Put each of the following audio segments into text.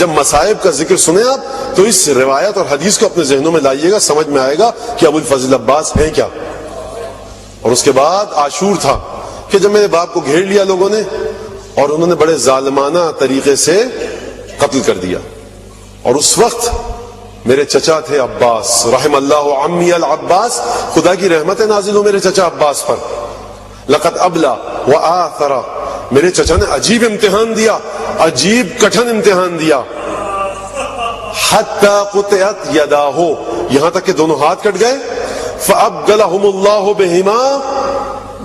جب مصائب کا ذکر سنیں آپ تو اس روایت اور حدیث کو اپنے ذہنوں میں لائیے گا, سمجھ میں آئے گا کہ ابو الفضل عباس ہیں کیا. اور اس کے بعد عاشور تھا کہ جب میرے باپ کو گھیر لیا لوگوں نے اور انہوں نے بڑے ظالمانہ طریقے سے قتل کر دیا. اور اس وقت میرے چچا تھے عباس, رحم اللہ عمی العباس, خدا کی رحمت نازل ہو میرے چچا عباس پر. لقد ابلا وآثر, میرے چچا نے عجیب امتحان دیا, عجیب کٹھن امتحان دیا. حتی قطعت یداہ, یہاں تک کہ دونوں ہاتھ کٹ گئے. فأبدلہم اللہ بہما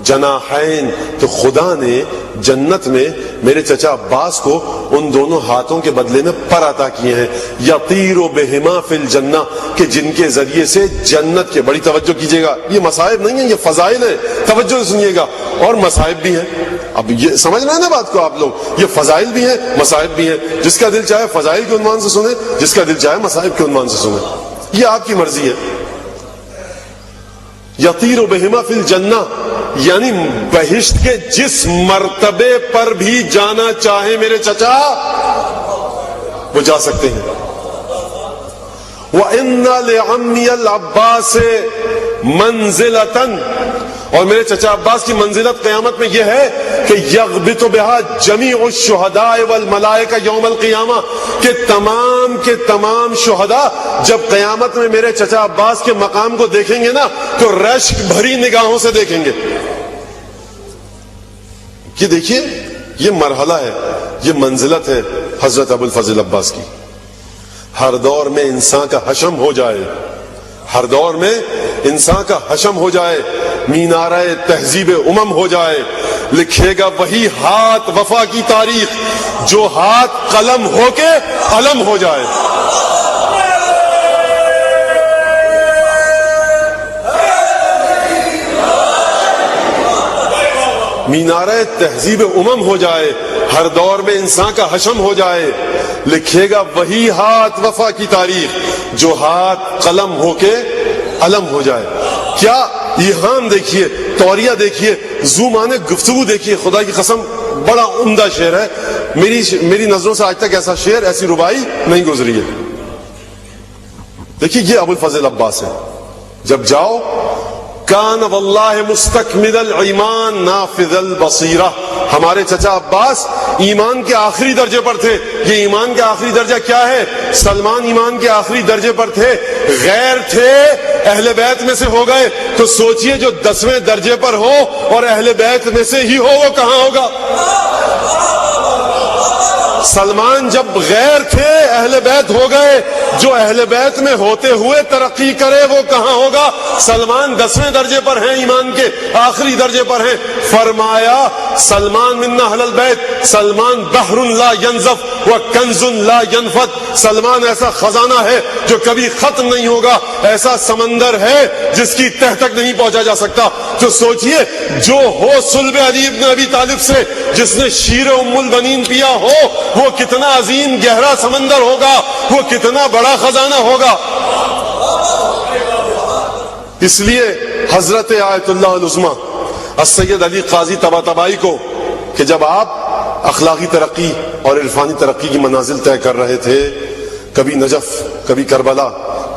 جناحین, تو خدا نے جنت میں میرے چچا عباس کو ان دونوں ہاتھوں کے بدلے میں پر عطا کیے ہیں. یطیر بہما فی الجنہ, کہ جن کے ذریعے سے جنت کے, بڑی توجہ کیجئے گا, یہ مصائب نہیں ہیں, یہ فضائل ہیں, توجہ سے سنیے گا, اور مصائب بھی ہیں. اب یہ سمجھ رہے ہیں نا بات کو آپ لوگ, یہ فضائل بھی ہیں مصائب بھی ہیں. جس کا دل چاہے فضائل کے عنوان سے سنیں, جس کا دل چاہے مصائب کے عنوان سے سنیں, یہ آپ کی مرضی ہے. یطیر بہما فی الجنہ, یعنی بہشت کے جس مرتبے پر بھی جانا چاہے میرے چچا وہ جا سکتے ہیں. وَإِنَّ لِعَمِّيَ الْعَبَّاسِ مَنزِلَةً, اور میرے چچا عباس کی منزلت قیامت میں یہ ہے کہ یغبط بها جمیع الشہداء والملائکہ یوم القیامہ, کہ تمام شہداء جب قیامت میں میرے چچا عباس کے مقام کو دیکھیں گے نا تو رشک بھری نگاہوں سے دیکھیں گے. یہ دیکھیے, یہ مرحلہ ہے, یہ منزلت ہے حضرت ابو الفضل عباس کی. ہر دور میں انسان کا حشم ہو جائے, ہر دور میں انسان کا حشم ہو جائے, مینارہ تہذیب امم ہو جائے, لکھے گا وہی ہاتھ وفا کی تاریخ جو ہاتھ قلم ہو کے علم ہو جائے. مینارہ تہذیب امم ہو جائے, ہر دور میں انسان کا حشم ہو جائے, لکھے گا وہی ہاتھ وفا کی تاریخ جو ہاتھ قلم ہو کے علم ہو جائے. کیا ایہام دیکھیے, توریہ دیکھیے, زومانے گفتگو دیکھیے, خدا کی قسم بڑا عمدہ شعر ہے. میری نظروں سے آج تک ایسا شعر, ایسی ربائی نہیں گزری ہے. دیکھیے یہ ابو الفضل عباس ہے. جب جاؤ, کان واللہ مستکمل الایمان نافذ البصیرہ, ہمارے چچا عباس ایمان کے آخری درجے پر تھے. یہ ایمان کے آخری درجہ کیا ہے؟ سلمان ایمان کے آخری درجے پر تھے, غیر تھے, اہل بیت میں سے ہو گئے. تو سوچئے جو 10ویں درجے پر ہو اور اہل بیت میں سے ہی ہو, وہ کہاں ہوگا؟ سلمان جب غیر تھے اہل بیت ہو گئے, جو اہل بیت میں ہوتے ہوئے ترقی کرے وہ کہاں ہوگا؟ سلمان 10ویں درجے پر ہیں, ایمان کے آخری درجے پر ہیں. فرمایا سلمان من اہل البیت, سلمان بحر لا ينزف وکنز لا ينفد, سلمان ایسا خزانہ ہے جو کبھی ختم نہیں ہوگا, ایسا سمندر ہے جس کی تہ تک نہیں پہنچا جا سکتا. تو سوچئے جو ہو صلب علی ابن ابی طالب سے, جس نے شیر ام البنین پیا ہو, وہ کتنا عظیم گہرا سمندر ہوگا, وہ کتنا بڑا خزانہ ہوگا. اس لیے حضرت آیت اللہ العظمی السید علی قاضی طباطبائی کو, کہ جب آپ اخلاقی ترقی اور عرفانی ترقی کی منازل طے کر رہے تھے, کبھی نجف, کبھی کربلا,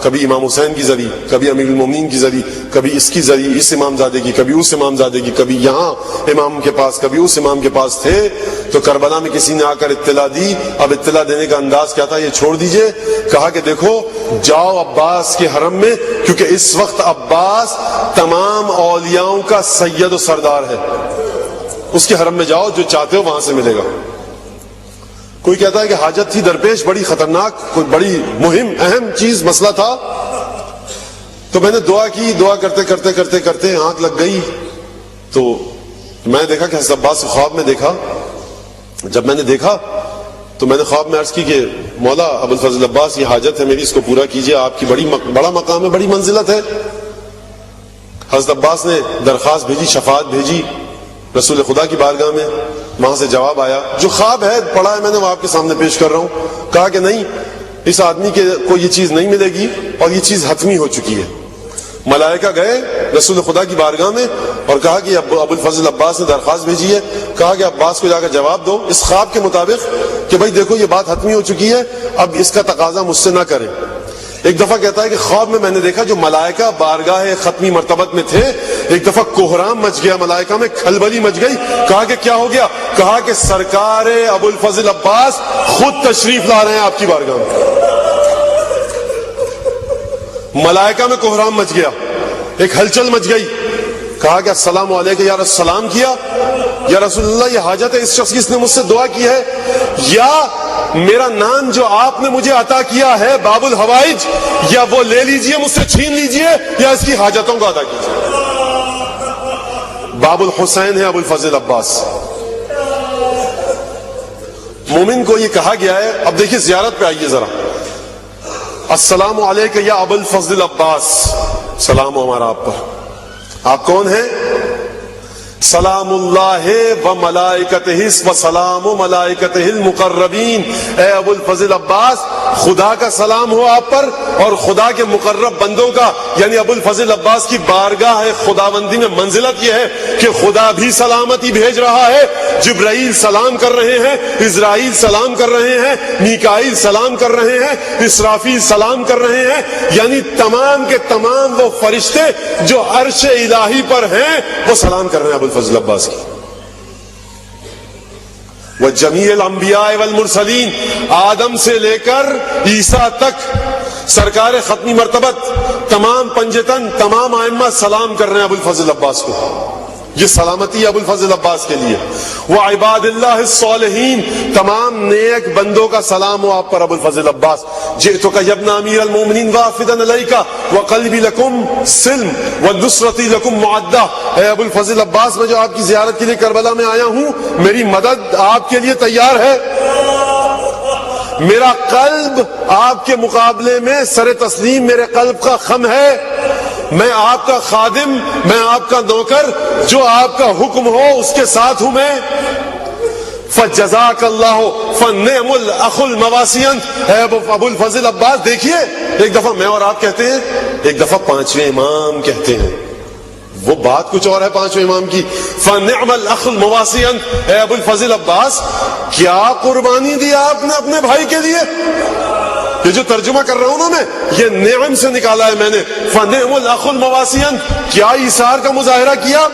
کبھی امام حسین کی زری, کبھی امیر المومنین کی زری, کبھی اس کی زری, اس امام زادے کی, کبھی اس امام زادے کی, کبھی یہاں امام کے پاس, کبھی اس امام کے پاس تھے, تو کربلا میں کسی نے آ کر اطلاع دی. اب اطلاع دینے کا انداز کیا تھا یہ چھوڑ دیجئے. کہا کہ دیکھو جاؤ عباس کے حرم میں, کیونکہ اس وقت عباس تمام اولیاؤں کا سید و سردار ہے, اس کے حرم میں جاؤ, جو چاہتے ہو وہاں سے ملے گا. کوئی کہتا ہے کہ حاجت تھی درپیش, بڑی خطرناک, کوئی بڑی مہم اہم چیز مسئلہ تھا. تو میں نے دعا کی, دعا کرتے کرتے کرتے کرتے آنکھ لگ گئی. تو میں نے دیکھا کہ حضرت عباس خواب میں دیکھا. جب میں نے دیکھا تو میں نے خواب میں عرض کی کہ مولا ابو الفضل عباس, یہ حاجت ہے میری, اس کو پورا کیجئے, آپ کی بڑا مقام ہے, بڑی منزلت ہے. حضرت عباس نے درخواست بھیجی, شفاعت بھیجی رسول خدا کی بارگاہ میں. وہاں سے جواب آیا, جو خواب ہے پڑھا ہے میں نے, وہ آپ کے سامنے پیش کر رہا ہوں. کہا کہ نہیں, اس آدمی کو یہ چیز نہیں ملے گی, اور یہ چیز حتمی ہو چکی ہے. ملائکہ گئے رسول خدا کی بارگاہ میں اور کہا کہ ابو الفضل عباس نے درخواست بھیجی ہے، کہا کہ عباس کو جا کر جواب دو اس خواب کے مطابق کہ بھائی دیکھو یہ بات حتمی ہو چکی ہے، اب اس کا تقاضا مجھ سے نہ کریں۔ ایک دفعہ کہتا ہے کہ خواب میں نے دیکھا جو ملائکہ بارگاہ ختمی مرتبت میں تھے، ایک دفعہ کوہرام مچ گیا، ملائکہ میں کھلبلی مچ گئی۔ کہا کہ کیا ہو گیا؟ کہا کہ سرکار ابو الفضل عباس خود تشریف لا رہے ہیں آپ کی بارگاہ میں۔ ملائکہ میں کوہرام مچ گیا، ایک ہلچل مچ گئی۔ کہا کہ السلام علیکم، یا سلام کیا، یا رسول اللہ یہ حاجت ہے اس شخص کی، اس نے مجھ سے دعا کی ہے، یا میرا نام جو آپ نے مجھے عطا کیا ہے باب الحوائج، یا وہ لے لیجئے مجھ سے چھین لیجئے، یا اس کی حاجتوں کو ادا کیجئے۔ باب الحسین ہے ابو الفضل عباس۔ مومن کو یہ کہا گیا ہے۔ اب دیکھیے زیارت پہ آئیے ذرا، السلام علیکم یا ابو الفضل عباس، سلام ہو ہمارا آپ پر۔ آپ کون ہیں؟ سلام اللہ و ملائکتہ و سلام و ملائکتہ المقربین۔ اے ابو الفضل عباس خدا کا سلام ہو آپ پر اور خدا کے مقرب بندوں کا، یعنی ابو الفضل عباس کی بارگاہ خداوندی میں منزلت یہ ہے کہ خدا بھی سلامتی بھیج رہا ہے، جبرائیل سلام کر رہے ہیں، اسرائیل سلام کر رہے ہیں، میکائیل سلام کر رہے ہیں، اسرافیل سلام کر رہے ہیں، یعنی تمام کے تمام وہ فرشتے جو عرش الہی پر ہیں وہ سلام کر رہے ہیں ابو الفضل عباس کی۔ وجمیع الانبیاء والمرسلین، آدم سے لے کر عیسیٰ تک سرکار ختمی مرتبت تمام پنجتن تمام ائمہ سلام کر رہے ہیں ابو الفضل عباس کو۔ یہ سلامتی ابو الفضل عباس کے لیے۔ وہ عباد اللہ الصالحین، تمام نیک بندوں کا سلام ہو آپ پر ابو الفضل عباس۔ جئتک یا ابن امیر المومنین وافدا الیک وقلبی لکم سلم ونصرتی لکم معدہ۔ اے ابو الفضل عباس میں جو آپ کی زیارت کے لیے کربلا میں آیا ہوں، میری مدد آپ کے لیے تیار ہے، میرا قلب آپ کے مقابلے میں سر تسلیم میرے قلب کا خم ہے، میں آپ کا خادم، میں آپ کا نوکر، جو آپ کا حکم ہو اس کے ساتھ ہوں میں۔ فجزاک اللہ فنعم الاخ المواسین۔ اے ابو الفضل عباس دیکھیے، ایک دفعہ میں اور آپ کہتے ہیں، ایک دفعہ پانچویں امام کہتے ہیں، وہ بات کچھ اور ہے پانچویں امام کی۔ فنعم الاخ المواسین۔ اے ابو الفضل عباس کیا قربانی دی آپ نے اپنے بھائی کے لیے؟ یہ جو ترجمہ کر رہا ہوں نا میں، یہ نعم سے نکالا ہے میں نے۔ فنعم الاخ المواسین، کیا ایثار کا مظاہرہ کیا؟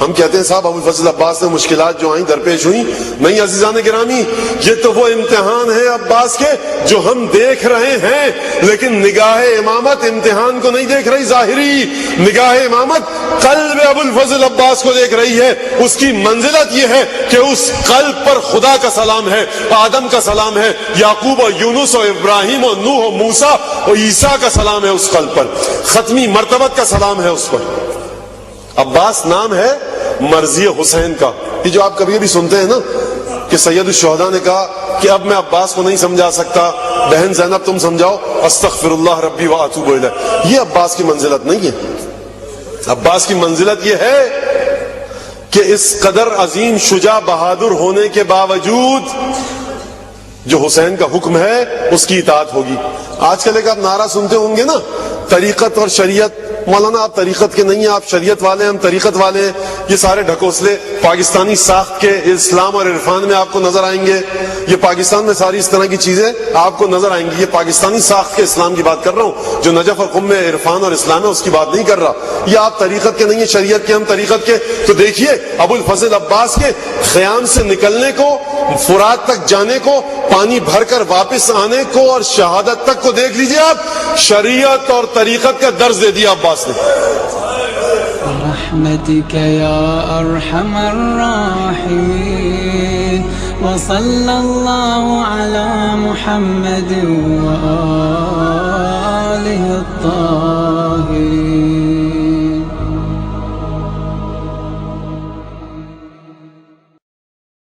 ہم کہتے ہیں صاحب ابو الفضل عباس نے مشکلات جو آئیں درپیش ہوئیں، نہیں عزیزان گرامی، یہ تو وہ امتحان ہے عباس کے جو ہم دیکھ رہے ہیں، لیکن نگاہ امامت امتحان کو نہیں دیکھ رہی ظاہری، نگاہ امامت قلب ابو الفضل عباس کو دیکھ رہی ہے۔ اس کی منزلت یہ ہے کہ اس قلب پر خدا کا سلام ہے، آدم کا سلام ہے، یعقوب و یونس و ابراہیم و نوح و موسیٰ و عیسیٰ کا سلام ہے اس قلب پر، ختمی مرتبت کا سلام ہے اس پر۔ عباس نام ہے مرضی حسین کا۔ یہ جو آپ کبھی بھی سنتے ہیں نا کہ سید الشہداء نے کہا کہ اب میں عباس کو نہیں سمجھا سکتا، بہن زینب تم سمجھاؤ، استغفر اللہ ربی واتوب الیہ، یہ عباس کی منزلت نہیں ہے۔ عباس کی منزلت یہ ہے کہ اس قدر عظیم شجاع بہادر ہونے کے باوجود جو حسین کا حکم ہے اس کی اطاعت ہوگی۔ آج کل ایک آپ نعرہ سنتے ہوں گے نا، طریقت اور شریعت۔ مولانا آپ طریقت کے نہیں ہیں، آپ شریعت والے ہیں، ہم طریقت والے ہیں۔ یہ سارے ڈھکوسلے پاکستانی ساخت کے اسلام اور عرفان میں آپ کو نظر آئیں گے۔ یہ پاکستان میں ساری اس طرح کی چیزیں آپ کو نظر آئیں گی۔ یہ پاکستانی ساخت کے اسلام کی بات کر رہا ہوں، جو نجف اور قم میں عرفان اور اسلام ہے اس کی بات نہیں کر رہا۔ یہ آپ طریقت کے نہیں ہیں، شریعت کے، ہم طریقت کے۔ تو دیکھیے ابو الفضل عباس کے خیام سے نکلنے کو، فرات تک جانے کو، پانی بھر کر واپس آنے کو اور شہادت تک کو دیکھ لیجئے آپ، شریعت اور طریقت کا درس دے دیا عباس نے۔ برحمتك يا أرحم الراحمين وصلى الله على محمد وآله الطاهرين